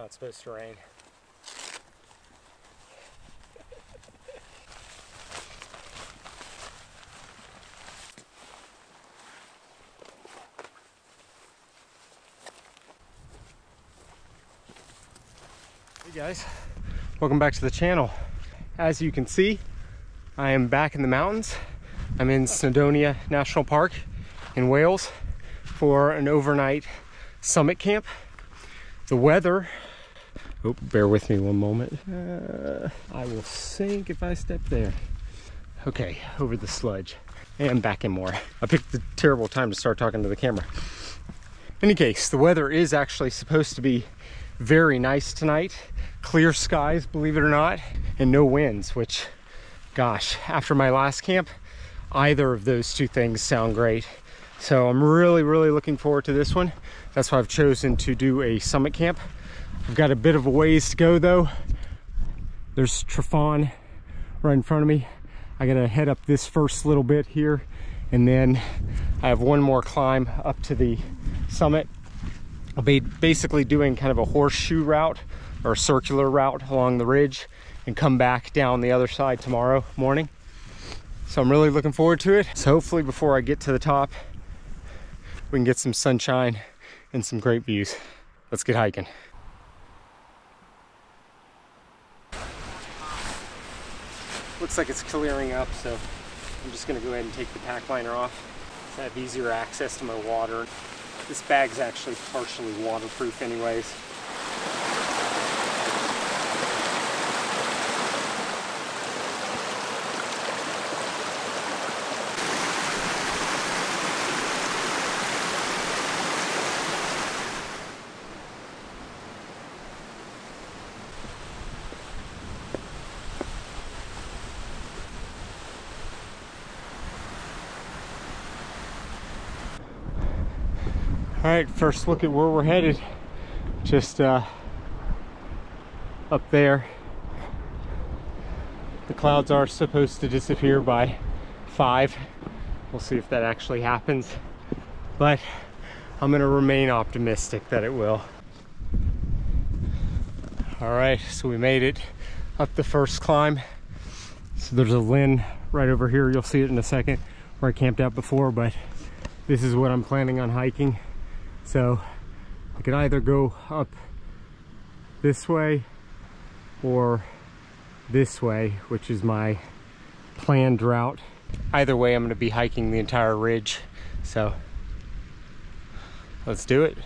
not supposed to rain. Hey guys, welcome back to the channel. As you can see, I am back in the mountains. I'm in Snowdonia National Park in Wales for an overnight summit camp. The weather, oh, bear with me one moment. I will sink if I step there. Okay, over the sludge and back in more. I picked the terrible time to start talking to the camera. In any case, the weather is actually supposed to be very nice tonight. Clear skies, believe it or not, and no winds, which, gosh, after my last camp, either of those two things sound great. So I'm really looking forward to this one. That's why I've chosen to do a summit camp. I've got a bit of a ways to go though. There's Trafon right in front of me. I gotta head up this first little bit here, and then I have one more climb up to the summit. I'll be basically doing kind of a horseshoe route or a circular route along the ridge and come back down the other side tomorrow morning. So I'm really looking forward to it. So hopefully before I get to the top, we can get some sunshine and some great views. Let's get hiking. Looks like it's clearing up, so I'm just gonna go ahead and take the pack liner off to have easier access to my water. This bag's actually partially waterproof anyways. All right, first look at where we're headed. Just up there. The clouds are supposed to disappear by 5. We'll see if that actually happens, but I'm gonna remain optimistic that it will. All right, so we made it up the first climb. So there's a linn right over here. You'll see it in a second, where I camped out before, but this is what I'm planning on hiking. So I could either go up this way or this way, which is my planned route. Either way, I'm going to be hiking the entire ridge. So let's do it.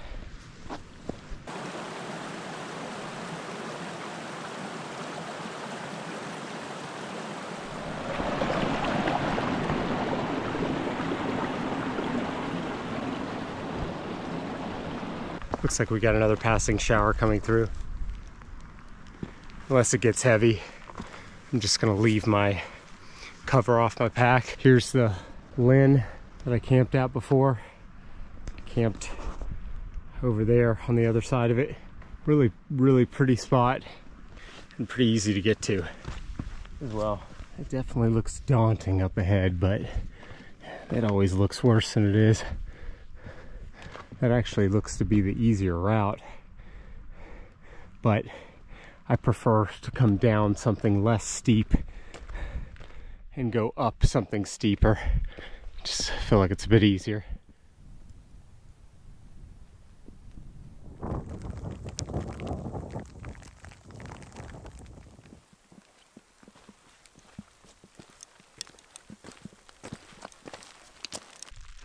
Looks like we got another passing shower coming through. Unless it gets heavy, I'm just gonna leave my cover off my pack. Here's the linn that I camped out before. Camped over there on the other side of it. Really pretty spot and pretty easy to get to as well. It definitely looks daunting up ahead, but it always looks worse than it is. That actually looks to be the easier route, but I prefer to come down something less steep and go up something steeper. Just feel like it's a bit easier.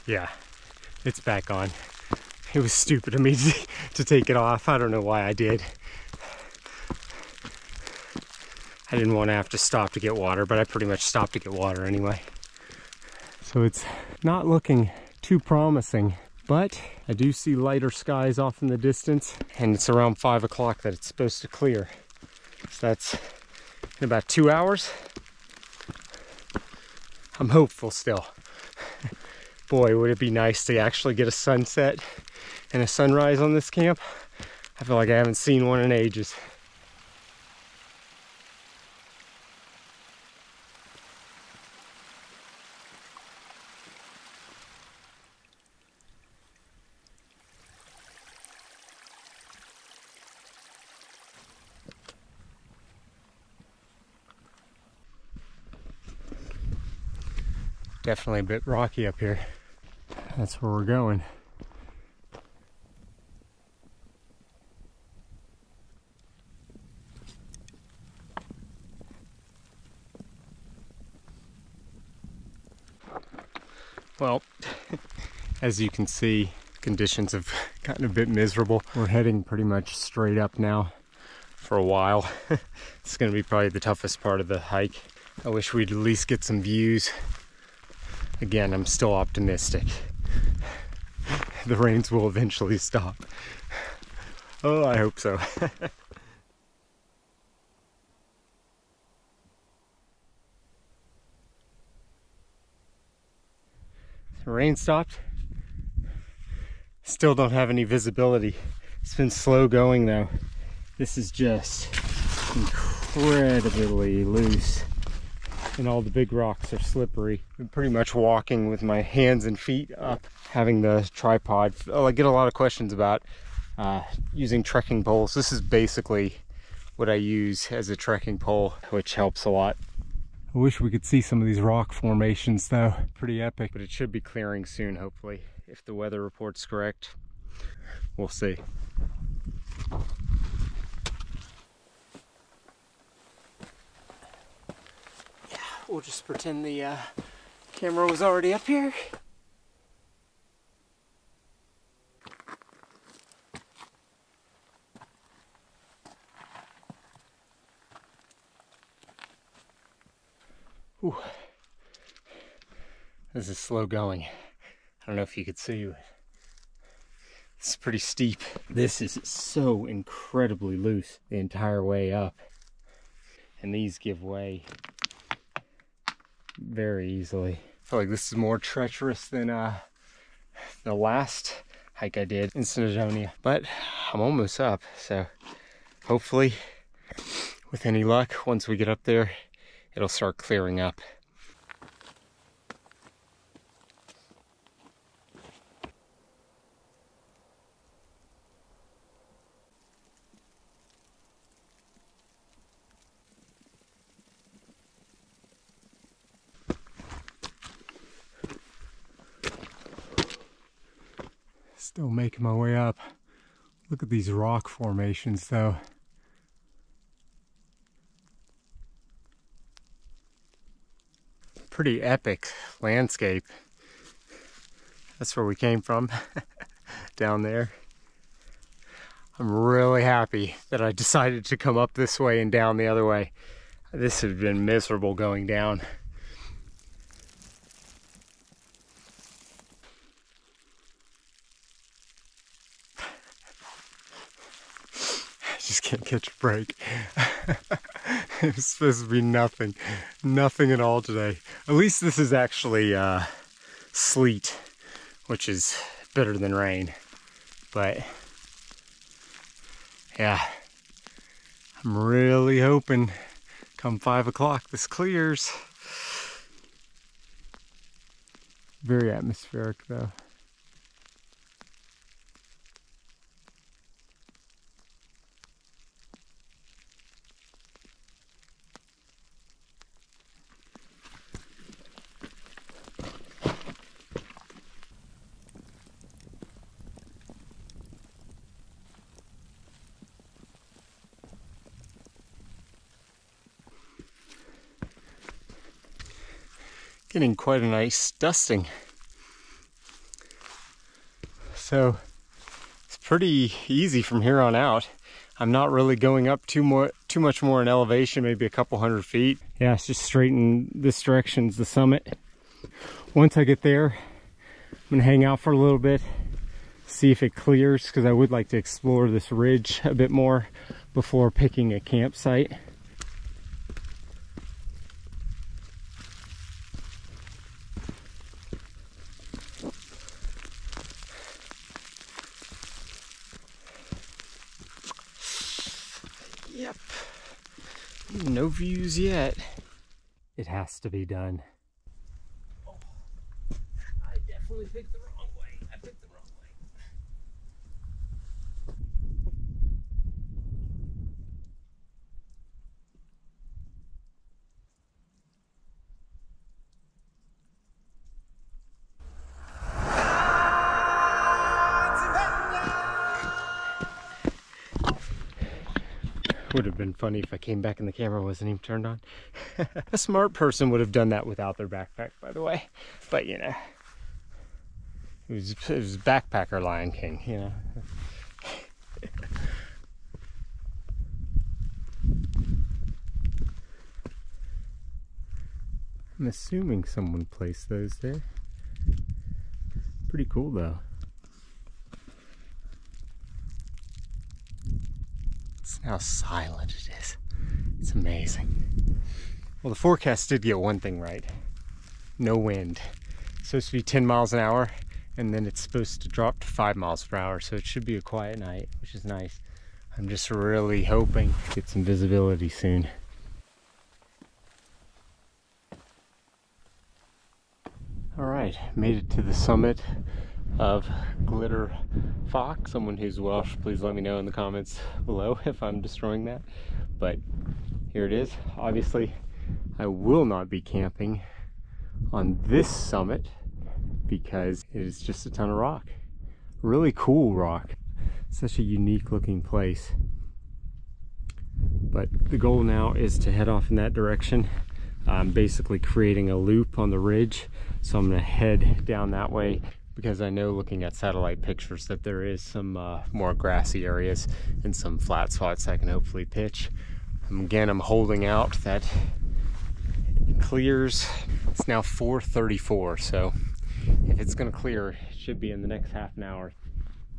Yeah, it's back on. It was stupid of me to take it off. I don't know why I did. I didn't want to have to stop to get water, but I pretty much stopped to get water anyway. So it's not looking too promising, but I do see lighter skies off in the distance, and it's around 5 o'clock that it's supposed to clear. So that's in about 2 hours. I'm hopeful still. Boy, would it be nice to actually get a sunset and a sunrise on this camp. I feel like I haven't seen one in ages. Definitely a bit rocky up here. That's where we're going. Well, as you can see, conditions have gotten a bit miserable. We're heading pretty much straight up now for a while. It's going to be probably the toughest part of the hike. I wish we'd at least get some views. Again, I'm still optimistic. The rains will eventually stop. Oh, I hope so. The rain stopped. Still don't have any visibility. It's been slow going though. This is just incredibly loose. And all the big rocks are slippery. I'm pretty much walking with my hands and feet up, having the tripod. I get a lot of questions about using trekking poles. This is basically what I use as a trekking pole, which helps a lot. I wish we could see some of these rock formations though. Pretty epic, but it should be clearing soon, hopefully. If the weather report's correct, we'll see. Yeah, we'll just pretend the camera was already up here. Whew. This is slow going. I don't know if you could see, but it's pretty steep. This is so incredibly loose the entire way up. And these give way very easily. I feel like this is more treacherous than the last hike I did in Snowdonia. But I'm almost up, so hopefully, with any luck, once we get up there, it'll start clearing up. Still making my way up. Look at these rock formations though. Pretty epic landscape. That's where we came from, down there. I'm really happy that I decided to come up this way and down the other way. This has been miserable going down. I just can't catch a break. It's supposed to be nothing at all today. At least this is actually sleet, which is better than rain. But yeah, I'm really hoping come 5 o'clock this clears. Very atmospheric though. Getting quite a nice dusting. So it's pretty easy from here on out. I'm not really going up too much more in elevation, maybe a couple 100 feet. Yeah, it's just straight in this direction's the summit. Once I get there, I'm gonna hang out for a little bit, see if it clears, because I would like to explore this ridge a bit more before picking a campsite. Yep, no views yet. It has to be done. Oh, I definitely picked the wrong way. I picked the wrong way. Would have been funny if I came back and the camera wasn't even turned on. A smart person would have done that without their backpack, by the way. But you know, it was backpacker Lion King, you know. I'm assuming someone placed those there. Pretty cool though. Listen how silent it is. It's amazing. Well, the forecast did get one thing right. No wind. It's supposed to be 10 miles an hour, and then it's supposed to drop to 5 miles per hour, so it should be a quiet night, which is nice. I'm just really hoping to get some visibility soon. Alright, made it to the summit of Glitter Fox. Someone who's Welsh, please let me know in the comments below if I'm destroying that. But here it is. Obviously, I will not be camping on this summit because it is just a ton of rock. Really cool rock. Such a unique looking place. But the goal now is to head off in that direction. I'm basically creating a loop on the ridge, so I'm going to head down that way because I know looking at satellite pictures that there is some more grassy areas and some flat spots I can hopefully pitch. Again, I'm holding out that it clears. It's now 4:34, so if it's going to clear, it should be in the next half an hour.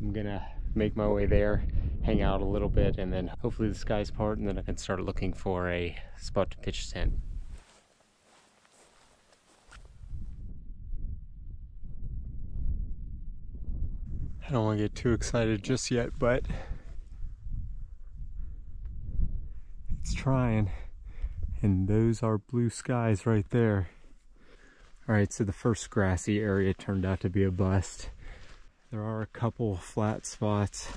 I'm going to make my way there, hang out a little bit, and then hopefully the skies part, and then I can start looking for a spot to pitch tent. I don't want to get too excited just yet, but it's trying. And those are blue skies right there. Alright, so the first grassy area turned out to be a bust. There are a couple flat spots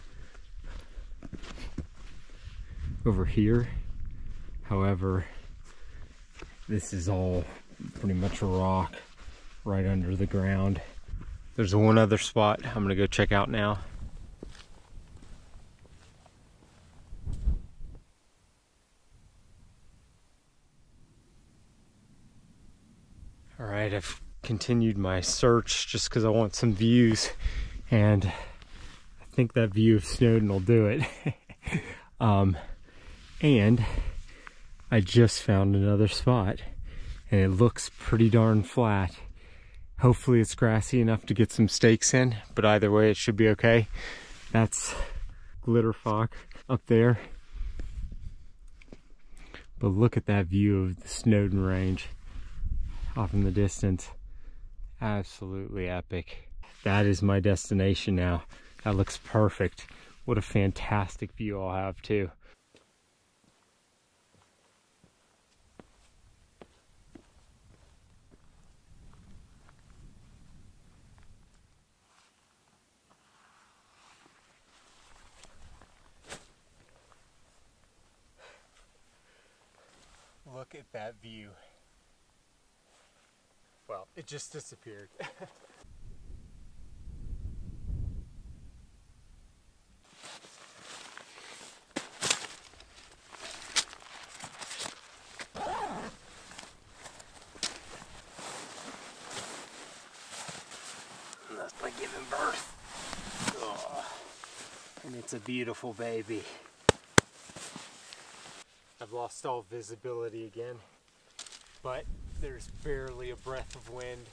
over here. However, this is all pretty much rock right under the ground. There's one other spot I'm gonna go check out now. All right, I've continued my search just because I want some views, and I think that view of Snowdon will do it. And I just found another spot, and it looks pretty darn flat. Hopefully it's grassy enough to get some stakes in, but either way it should be okay. That's Glitter Fox up there. But look at that view of the Snowdon Range off in the distance. Absolutely epic. That is my destination now. That looks perfect. What a fantastic view I'll have too. Look at that view. Well, it just disappeared. That's like giving birth. Oh, and it's a beautiful baby. I've lost all visibility again, but there's barely a breath of wind,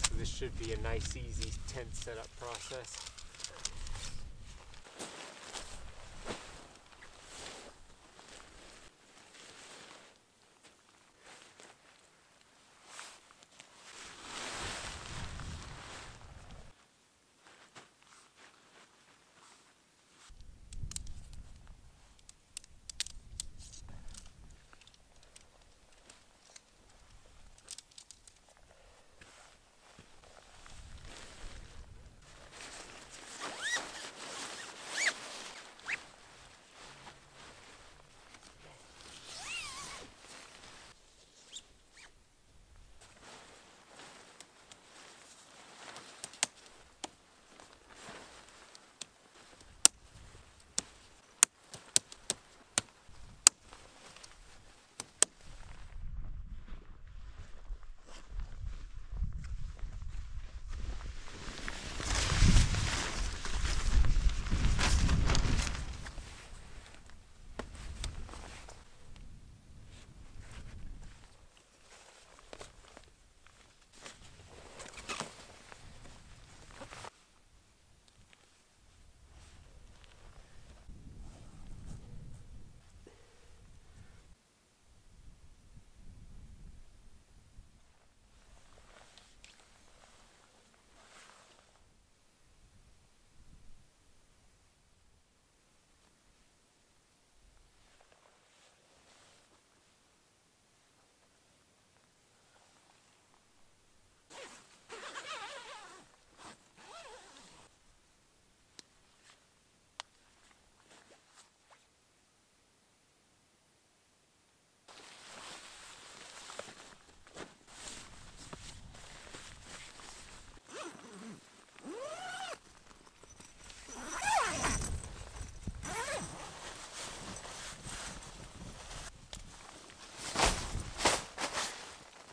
so this should be a nice, easy tent setup process.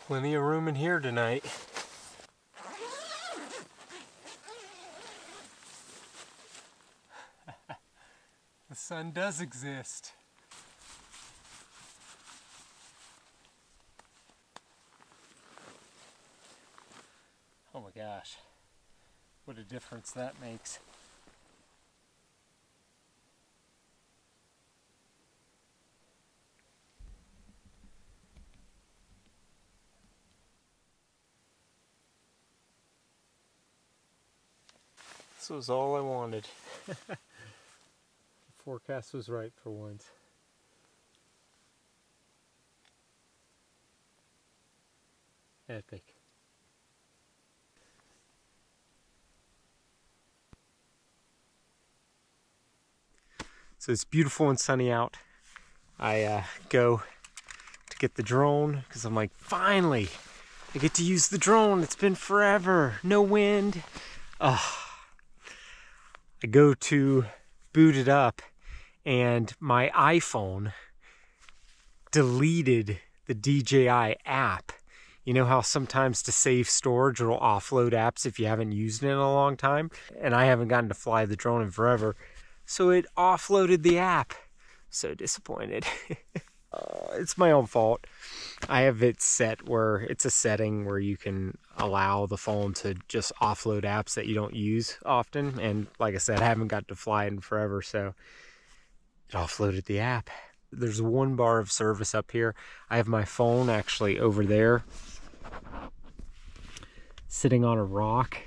Plenty of room in here tonight. The sun does exist. Oh my gosh, what a difference that makes. This was all I wanted. The forecast was right for once. Epic. So it's beautiful and sunny out. I go to get the drone because I'm like, finally, I get to use the drone. It's been forever. No wind. Oh. I go to boot it up and my iPhone deleted the DJI app. You know how sometimes to save storage it'll offload apps if you haven't used it in a long time? And I haven't gotten to fly the drone in forever. So it offloaded the app. So disappointed. It's my own fault. I have it set where it's a setting where you can allow the phone to just offload apps that you don't use often. And like I said, I haven't got to fly it in forever, so it offloaded the app. There's 1 bar of service up here. I have my phone actually over there, sitting on a rock,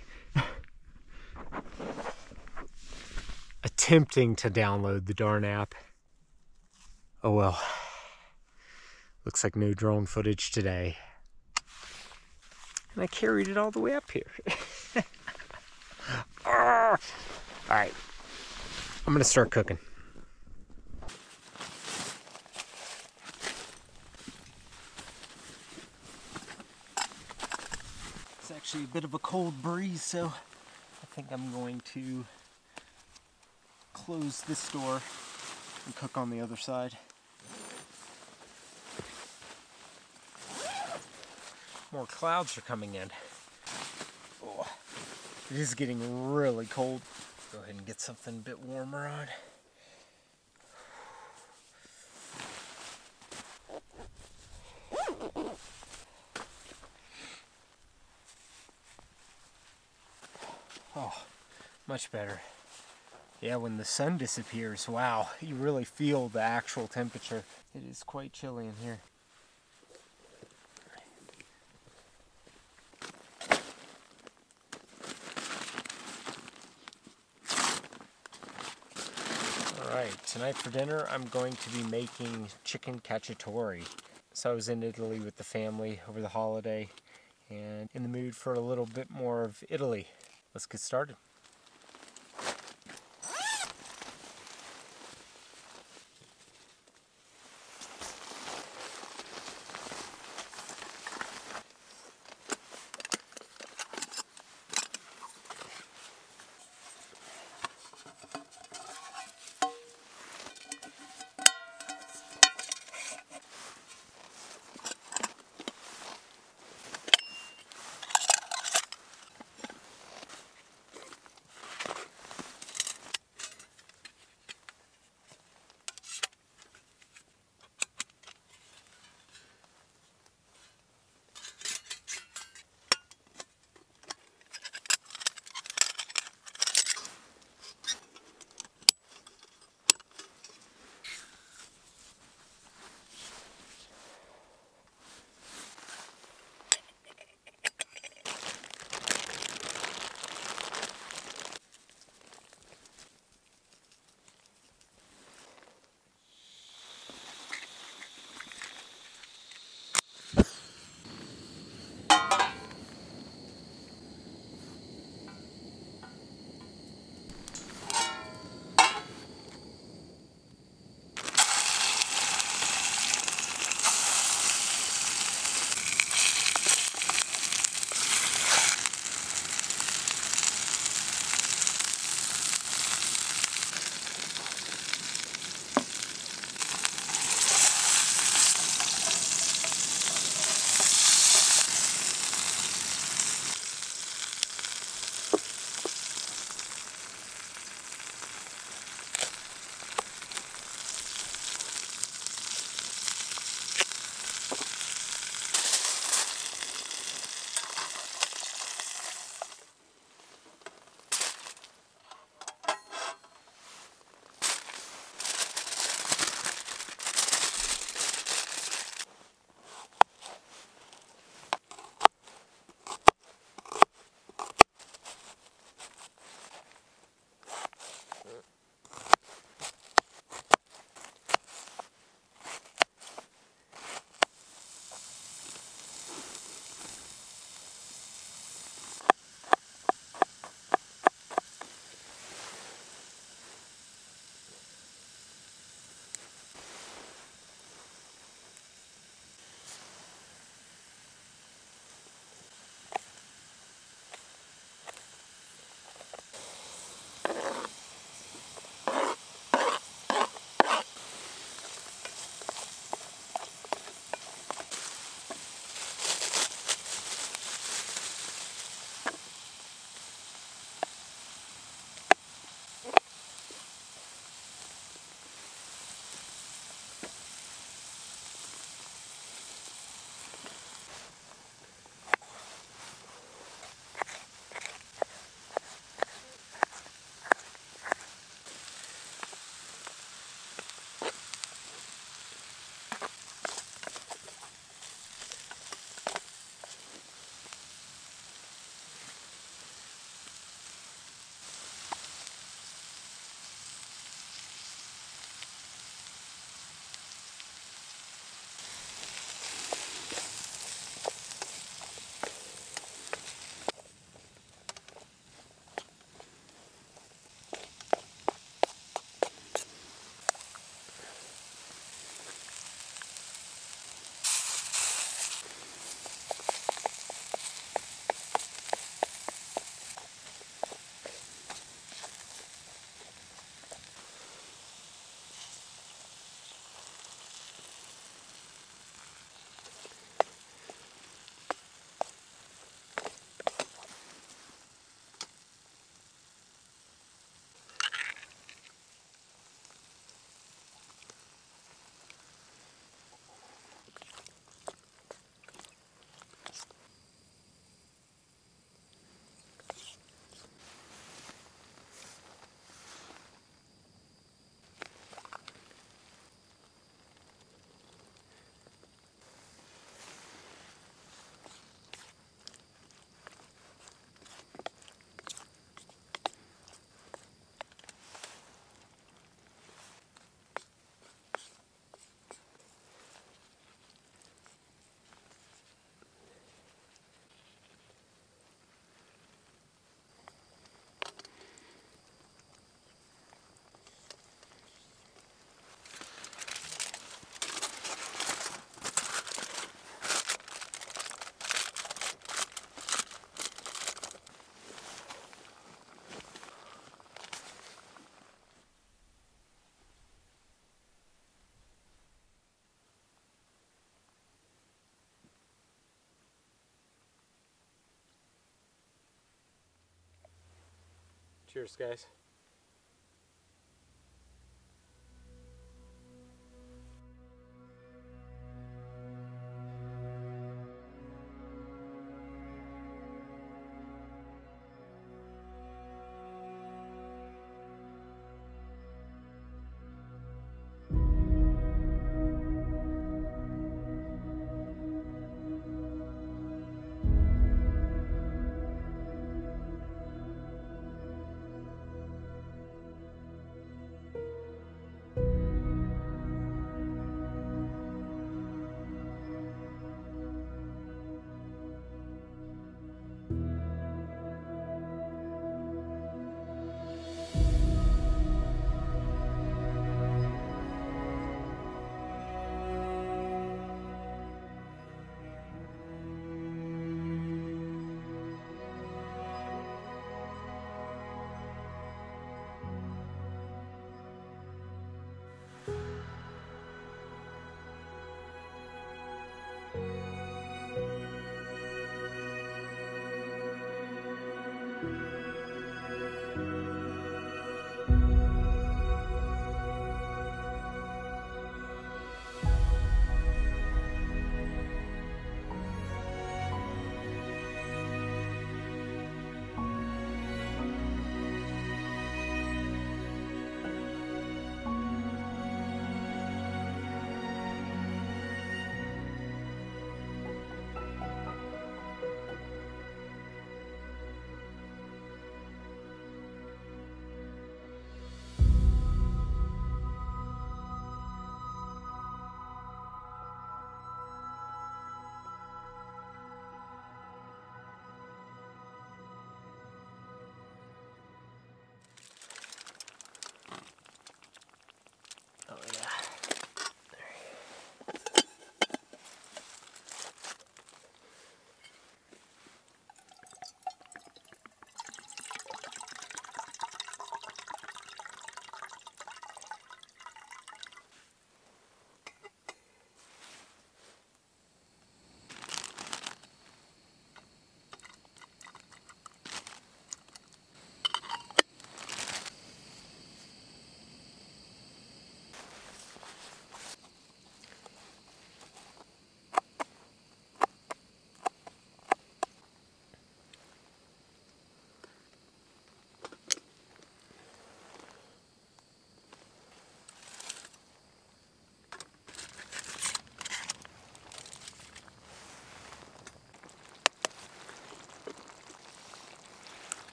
attempting to download the darn app. Oh well. Looks like no drone footage today. And I carried it all the way up here. Alright. I'm gonna start cooking. It's actually a bit of a cold breeze, so I think I'm going to close this door and cook on the other side. More clouds are coming in. Oh, it is getting really cold. Go ahead and get something a bit warmer on. Oh, much better. Yeah, when the sun disappears, wow, you really feel the actual temperature. It is quite chilly in here. Alright, tonight for dinner I'm going to be making chicken cacciatore. So I was in Italy with the family over the holiday and in the mood for a little bit more of Italy. Let's get started. Cheers, guys.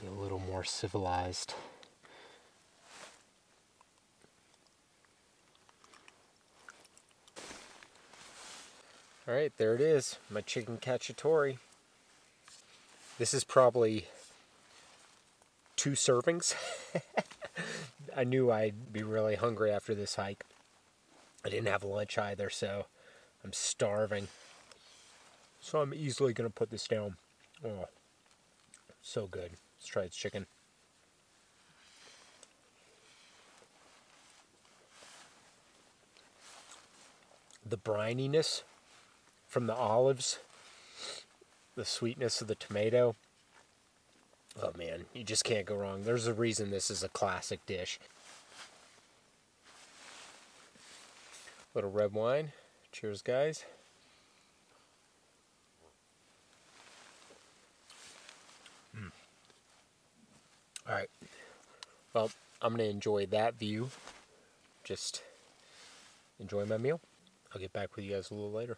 Be a little more civilized. All right, there it is, my chicken cacciatore. This is probably 2 servings. I knew I'd be really hungry after this hike. I didn't have lunch either, so I'm starving. So I'm easily going to put this down. Oh, so good. Let's try this chicken. The brininess from the olives, the sweetness of the tomato. Oh man, you just can't go wrong. There's a reason this is a classic dish. Little red wine. Cheers, guys. All right. Well, I'm going to enjoy that view. Just enjoy my meal. I'll get back with you guys a little later.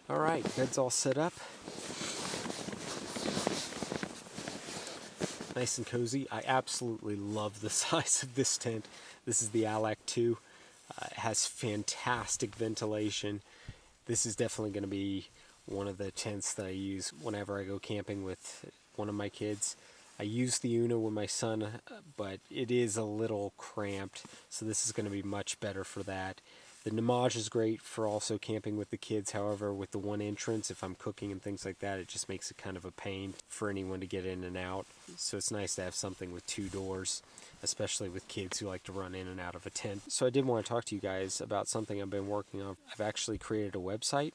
All right, bed's all set up. Nice and cozy. I absolutely love the size of this tent. This is the Allak 2. It has fantastic ventilation. This is definitely going to be one of the tents that I use whenever I go camping with one of my kids. I use the Uno with my son, but it is a little cramped, so this is going to be much better for that. The Namaj is great for also camping with the kids. However, with the one entrance, if I'm cooking and things like that, it just makes it kind of a pain for anyone to get in and out. So it's nice to have something with 2 doors, especially with kids who like to run in and out of a tent. So I did want to talk to you guys about something I've been working on. I've actually created a website,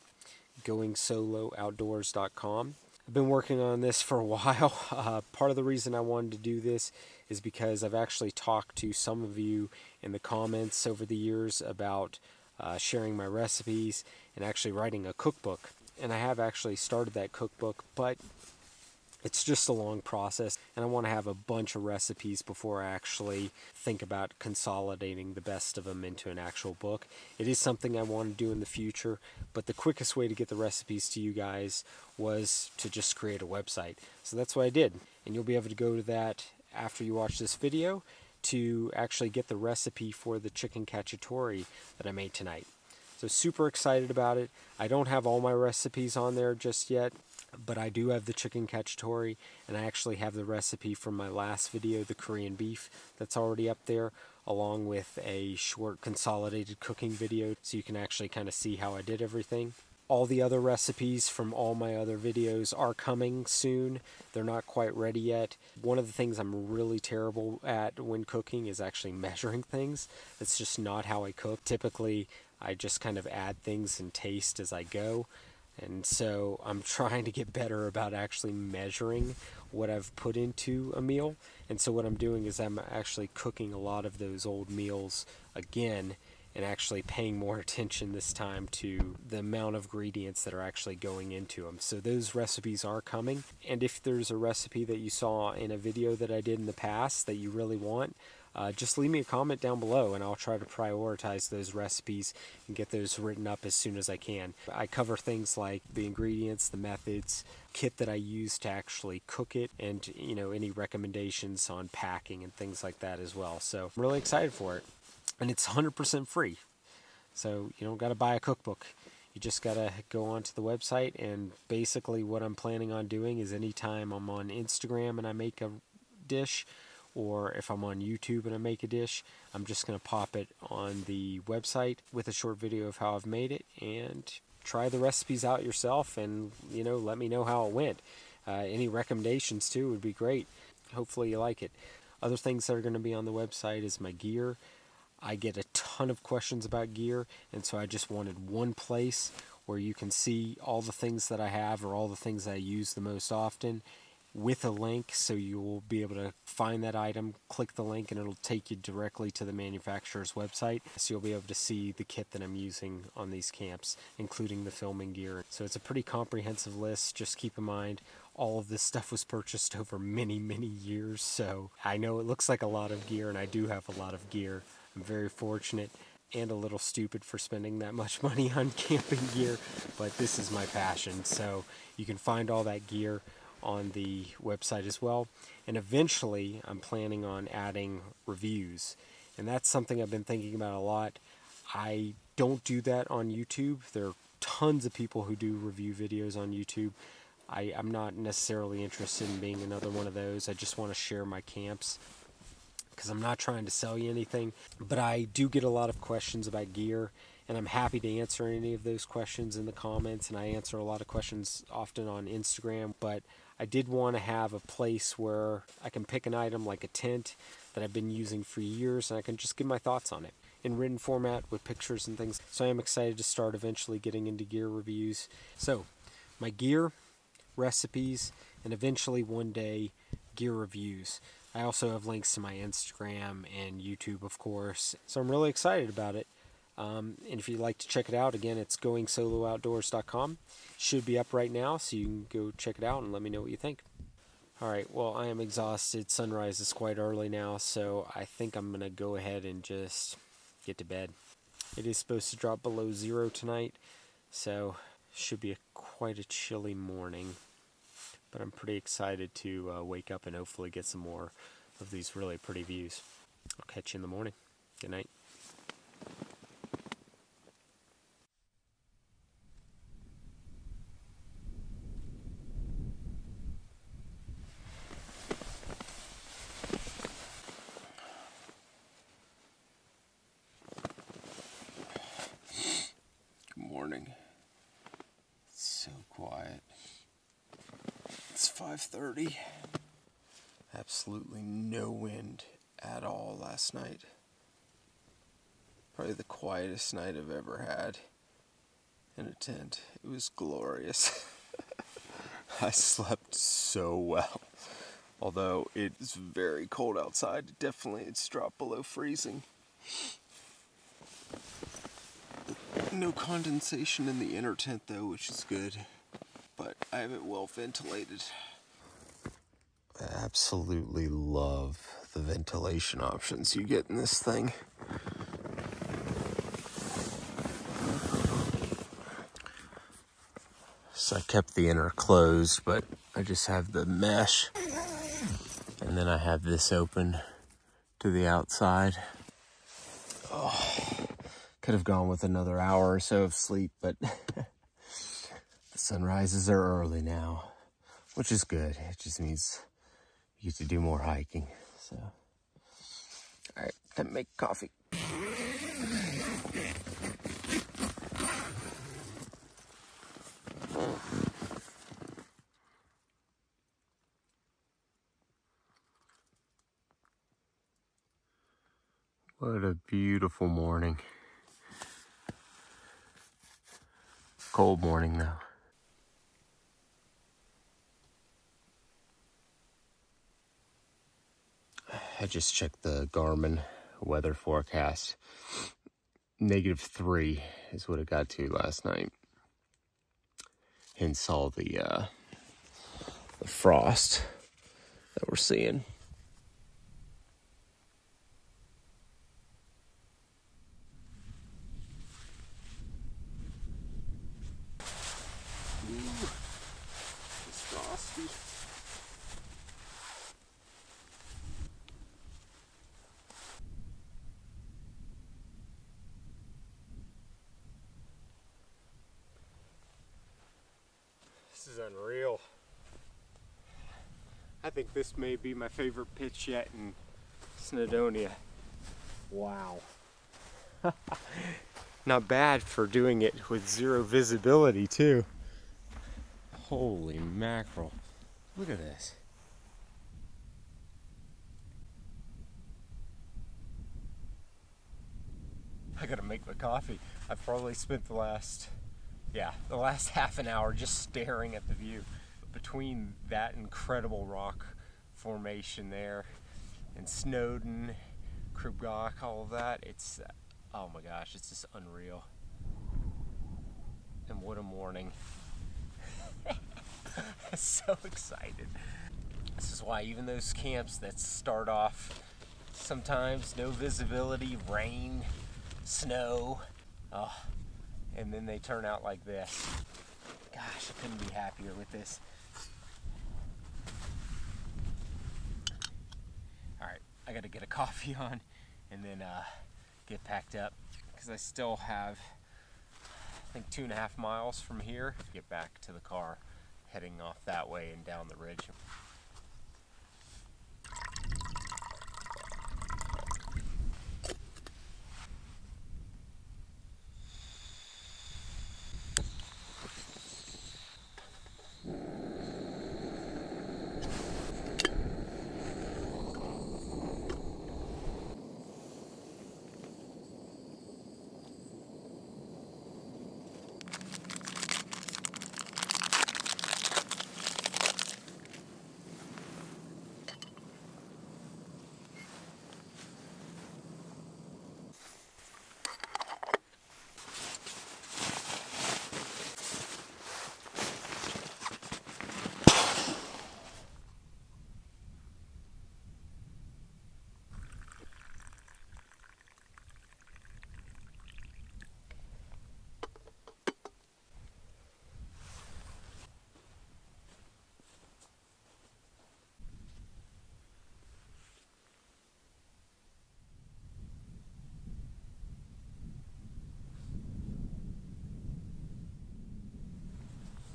goingsoloutdoors.com. I've been working on this for a while. Part of the reason I wanted to do this is because I've actually talked to some of you in the comments over the years about sharing my recipes and actually writing a cookbook. And I have actually started that cookbook, but it's just a long process, and I want to have a bunch of recipes before I actually think about consolidating the best of them into an actual book. It is something I want to do in the future, but the quickest way to get the recipes to you guys was to just create a website. So that's what I did, and you'll be able to go to that after you watch this video to actually get the recipe for the chicken cacciatore that I made tonight. So super excited about it. I don't have all my recipes on there just yet, but I do have the chicken cacciatore, and I actually have the recipe from my last video, the Korean beef, that's already up there, along with a short consolidated cooking video, so you can actually kind of see how I did everything. All the other recipes from all my other videos are coming soon. They're not quite ready yet. One of the things I'm really terrible at when cooking is actually measuring things. It's just not how I cook. Typically, I just kind of add things and taste as I go. And so I'm trying to get better about actually measuring what I've put into a meal. And so what I'm doing is I'm actually cooking a lot of those old meals again, and actually paying more attention this time to the amount of ingredients that are actually going into them. So those recipes are coming. And if there's a recipe that you saw in a video that I did in the past that you really want, just leave me a comment down below, and I'll try to prioritize those recipes and get those written up as soon as I can. I cover things like the ingredients, the methods, kit that I use to actually cook it, and any recommendations on packing and things like that as well. So I'm really excited for it, and it's 100% free. So you don't got to buy a cookbook. You just got to go onto the website, and basically what I'm planning on doing is anytime I'm on Instagram and I make a dish, or if I'm on YouTube and I make a dish, I'm just going to pop it on the website with a short video of how I've made it, and try the recipes out yourself, and let me know how it went. Any recommendations too would be great. Hopefully you like it. Other things that are going to be on the website is my gear. I get a ton of questions about gear, and so I just wanted one place where you can see all the things that I have, or all the things that I use the most often, with a link, so you will be able to find that item, click the link, and it'll take you directly to the manufacturer's website. So you'll be able to see the kit that I'm using on these camps, including the filming gear. So it's a pretty comprehensive list. Just keep in mind, all of this stuff was purchased over many, many years. So I know it looks like a lot of gear, and I do have a lot of gear. I'm very fortunate and a little stupid for spending that much money on camping gear, but this is my passion. So you can find all that gear on the website as well, and eventually I'm planning on adding reviews, and that's something I've been thinking about a lot. I don't do that on YouTube. There are tons of people who do review videos on YouTube. I'm not necessarily interested in being another one of those. I just want to share my camps, because I'm not trying to sell you anything, but I do get a lot of questions about gear, and I'm happy to answer any of those questions in the comments, and I answer a lot of questions often on Instagram. But I did want to have a place where I can pick an item like a tent that I've been using for years, and I can just give my thoughts on it in written format with pictures and things. So I am excited to start eventually getting into gear reviews. So my gear, recipes, and eventually one day gear reviews. I also have links to my Instagram and YouTube, of course. So I'm really excited about it. And if you'd like to check it out, again, it's goingsoloutdoors.com. Should be up right now, so you can go check it out and let me know what you think. Alright, well, I am exhausted. Sunrise is quite early now, so I think I'm going to go ahead and just get to bed. It is supposed to drop below 0 tonight, so Should be quite a chilly morning, but I'm pretty excited to wake up and hopefully get some more of these really pretty views. I'll catch you in the morning. Good night. Good morning. It's so quiet. It's 5:30. Absolutely no wind at all last night. Probably the quietest night I've ever had in a tent. It was glorious. I slept so well. Although it's very cold outside, it's dropped below freezing. No condensation in the inner tent though, which is good. But I have it well ventilated. I absolutely love the ventilation options you get in this thing. So I kept the inner closed, but I just have the mesh. And then I have this open to the outside. Oh, could have gone with another hour or so of sleep, but the sunrises are early now, which is good. It just means you get to do more hiking. So, all right, time to make coffee. What a beautiful morning. Cold morning though. I just checked the Garmin weather forecast. -3 is what it got to last night. Hence all the frost that we're seeing. Ooh, it's frosty. This is unreal. I think this may be my favorite pitch yet in Snowdonia. Wow. Not bad for doing it with zero visibility too. Holy mackerel. Look at this. I gotta make my coffee. I've probably spent the last half an hour just staring at the view. Between that incredible rock formation there and Snowdon, Crept, all of that, it's, oh my gosh, it's just unreal. And what a morning. I'm so excited. This is why even those camps that start off sometimes no visibility, rain, snow, and then they turn out like this. Gosh, I couldn't be happier with this. All right, I gotta get a coffee on and then get packed up because I still have, I think, 2.5 miles from here to get back to the car, heading off that way and down the ridge.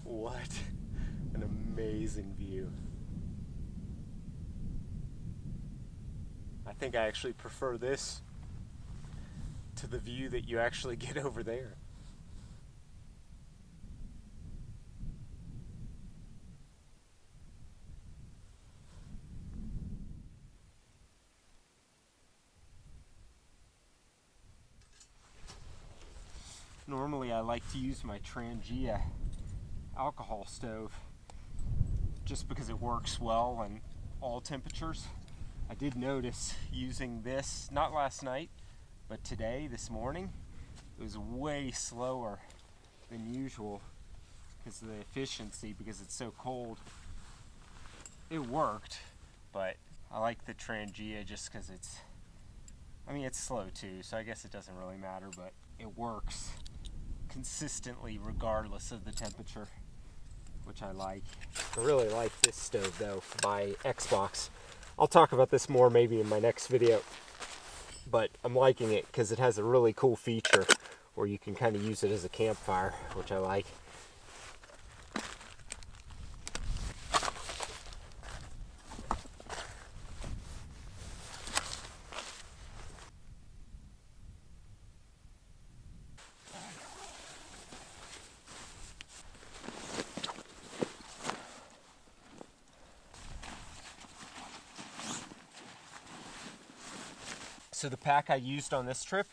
What an amazing view. I think I actually prefer this to the view that you actually get over there. Normally I like to use my Trangia alcohol stove just because it works well in all temperatures. I did notice using this, not last night, but today, this morning, it was way slower than usual because of the efficiency, because it's so cold. It worked, but I like the Trangia just because it's, I mean, it's slow too, so I guess it doesn't really matter, but it works consistently regardless of the temperature, which I like. I really like this stove though, by Xbox. I'll talk about this more maybe in my next video, but I'm liking it because it has a really cool feature where you can kind of use it as a campfire, which I like. So the pack I used on this trip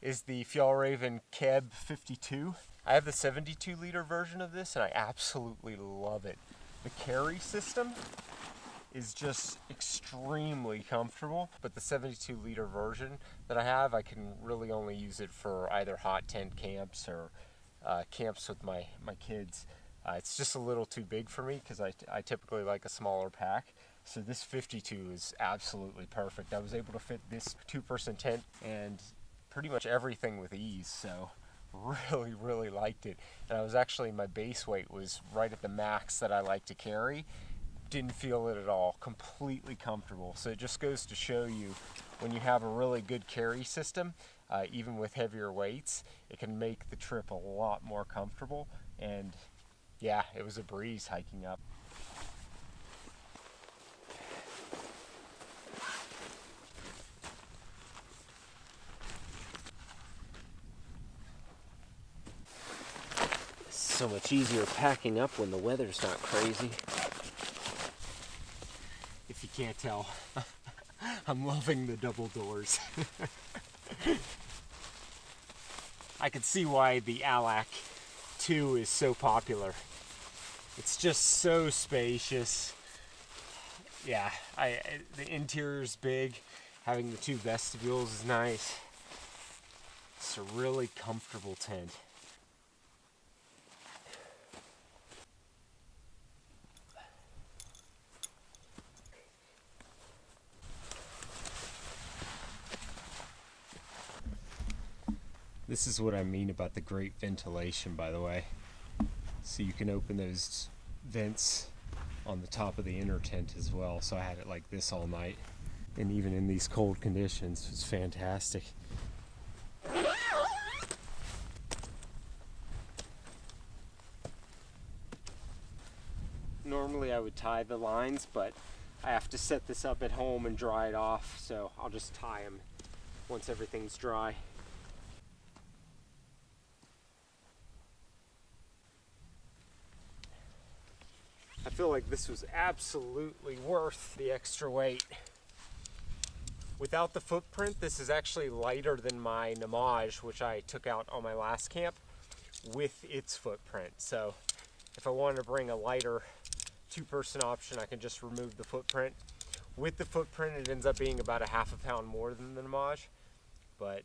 is the Fjallraven Keb 52. I have the 72 liter version of this and I absolutely love it. The carry system is just extremely comfortable, but the 72 liter version that I have, I can really only use it for either hot tent camps or camps with my kids. It's just a little too big for me because I typically like a smaller pack. So this 52 is absolutely perfect. I was able to fit this two-person tent and pretty much everything with ease, so really liked it. And I was actually, my base weight was right at the max that I like to carry. Didn't feel it at all, completely comfortable. So it just goes to show you, when you have a really good carry system, even with heavier weights, it can make the trip a lot more comfortable. And yeah, it was a breeze hiking up. So much easier packing up when the weather's not crazy. If you can't tell, I'm loving the double doors. I can see why the Allak 2 is so popular. It's just so spacious. Yeah, the interior's big. Having the two vestibules is nice. It's a really comfortable tent. This is what I mean about the great ventilation, by the way. So you can open those vents on the top of the inner tent as well. So I had it like this all night. And even in these cold conditions, it's fantastic. Normally I would tie the lines, but I have to set this up at home and dry it off. So I'll just tie them once everything's dry. I feel like this was absolutely worth the extra weight. Without the footprint, this is actually lighter than my Namaj, which I took out on my last camp, with its footprint. So if I wanted to bring a lighter two-person option, I can just remove the footprint. With the footprint, it ends up being about a half a pound more than the Namaj. But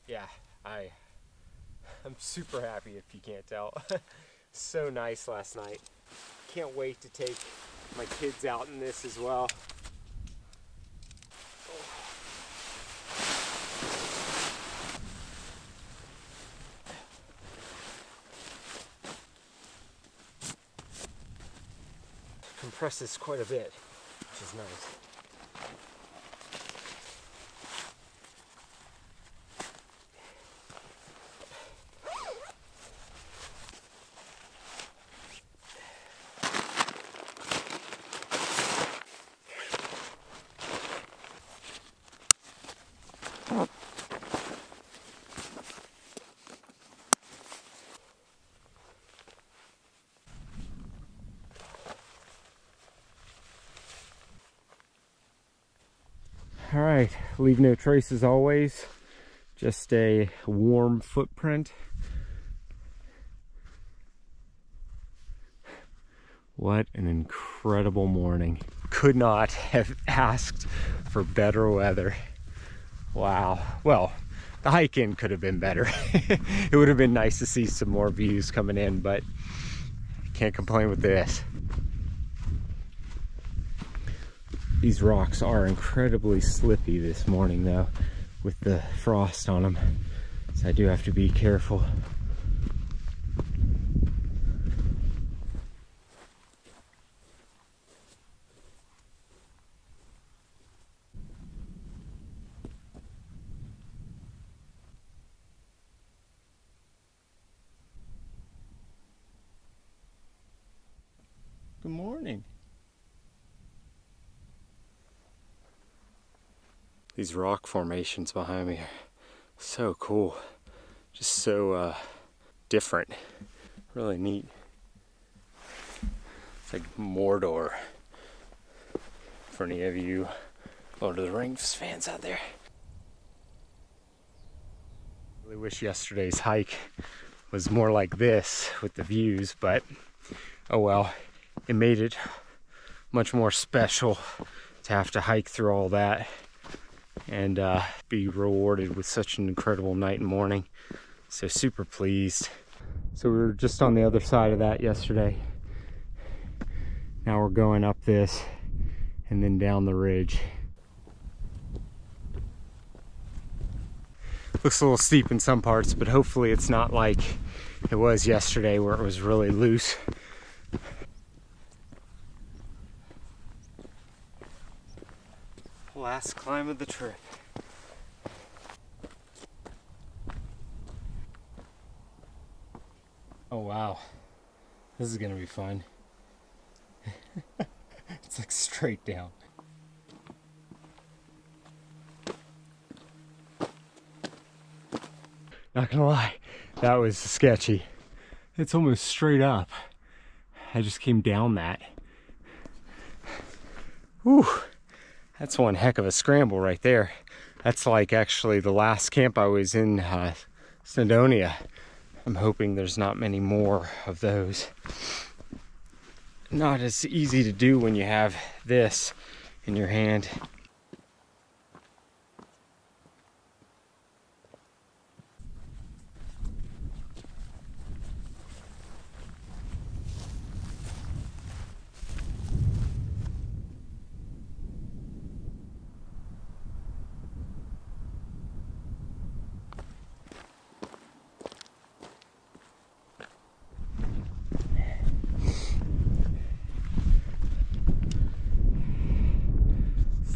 yeah, I'm super happy, if you can't tell. So nice last night. Can't wait to take my kids out in this as well. Compresses quite a bit, which is nice. All right, leave no trace as always. Just a warm footprint. What an incredible morning. Could not have asked for better weather. Wow. Well, the hike in could have been better. It would have been nice to see some more views coming in, but can't complain with this. These rocks are incredibly slippy this morning though, with the frost on them. So I do have to be careful. Good morning. These rock formations behind me are so cool. Just so different. Really neat. It's like Mordor. For any of you Lord of the Rings fans out there. Really wish yesterday's hike was more like this with the views, but oh well. It made it much more special to have to hike through all that and be rewarded with such an incredible night and morning. So super pleased. So we were just on the other side of that yesterday. Now we're going up this and then down the ridge. Looks a little steep in some parts, but hopefully it's not like it was yesterday where it was really loose. Last climb of the trip. Oh wow, this is gonna be fun. It's like straight down. Not gonna lie, that was sketchy. It's almost straight up. I just came down that. Whew. That's one heck of a scramble right there. That's like actually the last camp I was in, Snowdonia. I'm hoping there's not many more of those. Not as easy to do when you have this in your hand.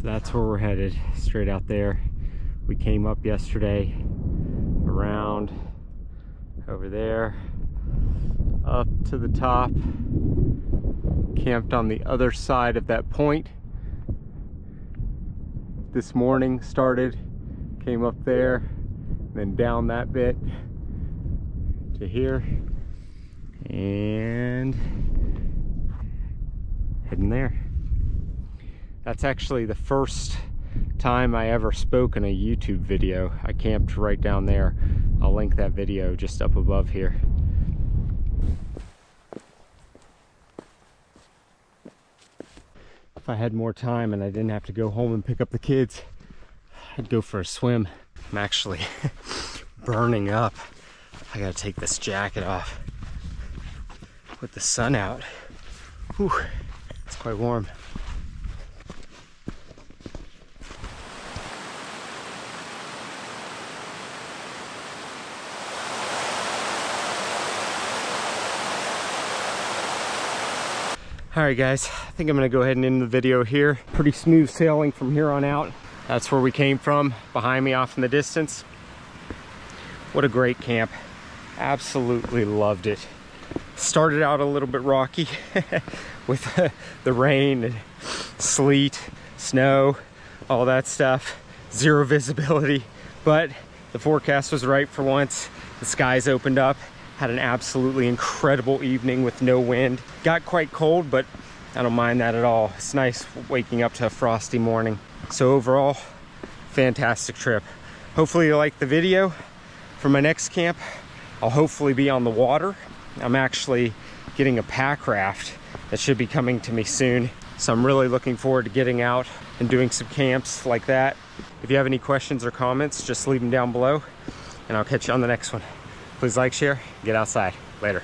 That's where we're headed, straight out there. We came up yesterday around over there, up to the top, camped on the other side of that point. This morning started, came up there, then down that bit to here, and heading there. That's actually the first time I ever spoke in a YouTube video. I camped right down there. I'll link that video just up above here. If I had more time and I didn't have to go home and pick up the kids, I'd go for a swim. I'm actually burning up. I gotta take this jacket off. With the sun out, whew, it's quite warm. All right guys, I think I'm gonna go ahead and end the video here. Pretty smooth sailing from here on out. That's where we came from, behind me off in the distance. What a great camp. Absolutely loved it. Started out a little bit rocky with the rain and sleet, snow, all that stuff. Zero visibility, but the forecast was right for once. The skies opened up. Had an absolutely incredible evening with no wind. Got quite cold, but I don't mind that at all. It's nice waking up to a frosty morning. So overall, fantastic trip. Hopefully you liked the video. For my next camp, I'll hopefully be on the water. I'm actually getting a pack raft that should be coming to me soon. So I'm really looking forward to getting out and doing some camps like that. If you have any questions or comments, just leave them down below and I'll catch you on the next one. Please like, share, get outside. Later.